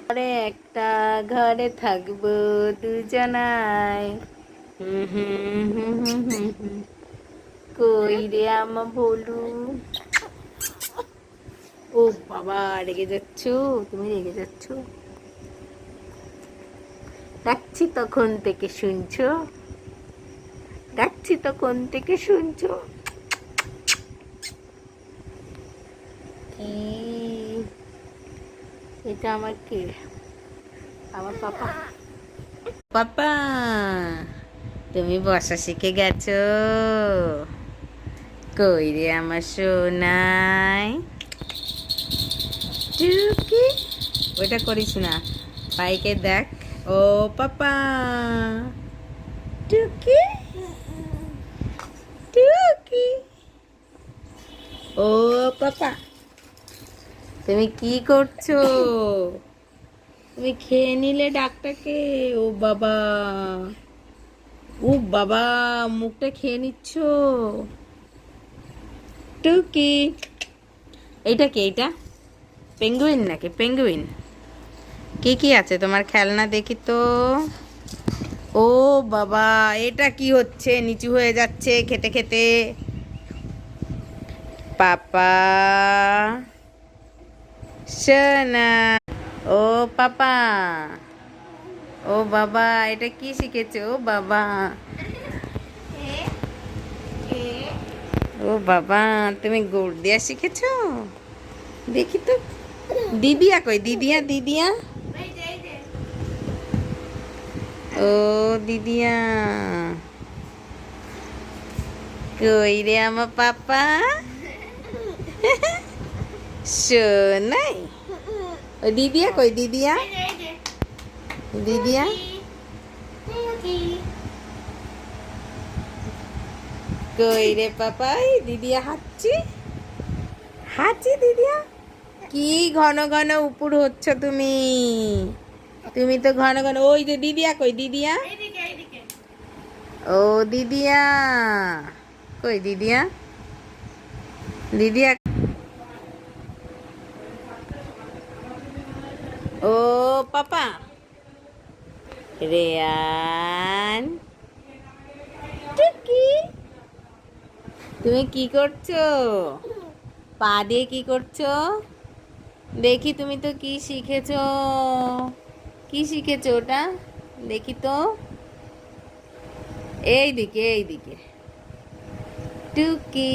পরে একটা ঘরে থাকবো দুজনায়। হুম হুম হুম হুম হুম হুম। কই রে আমার ভোলু। ও বাবা, রেগে যাচ্ছ? তুমি রেগে যাচ্ছ? ডাকছি তখন থেকে শুনছো? ডাকছি তখন থেকে শুনছো? এই, এটা আমার কে? আমার পাপা। পাপা, তুমি বসা শিখে গেছো? কই রে আমার সোনাই টুকি। ওইটা করিস না, পাইকে দেখ। ও পাপা, টুকি টুকি। ও পাপা, তুমি কি করছো? তুমি খেয়ে নিলে ডাকটাকে? ও বাবা, ও বাবা, মুখটা খেয়ে নিচ্ছ? টুকি, এইটা কি? এইটা পেঙ্গুইন নাকি? পেঙ্গুইন? কি কি আছে তোমার খেলনা দেখি তো। ও বাবা, এটা কি হচ্ছে? নিচু হয়ে যাচ্ছে খেতে খেতে। পাপা সোনা, ও পাপা, ও বাবা, এটা কি শিখেছে? ও বাবা, ও বাবা, তুমি গোড় দিয়া শিখেছো? দেখি তো। দিদিয়া কই? দিদিয়া, দিদিয়া। ও দিদিয়া, কই রে আমার পাপা সোনাই। ও দিদিয়া কই? দিদিয়া, দিদিয়া কই রে পাপা? এই দিদিয়া হাঁচি, হাঁচি দিদিয়া। কি ঘন ঘন উপর হচ্ছ তুমি? তুমি তো ঘন ঘন। ওই যে দিদিয়া কই? দিদিয়া, ও দিদিয়া কই? দিদিয়া, দিদিয়া। ও পাপা, রেয়ান টুকি, তুমি কি করছো? পা দিয়ে কি করছো দেখি? তুমি তো কি শিখেছো? কি শিখেছো ওটা? দেখি তো। এই দিকে, এই দিকে টুকি।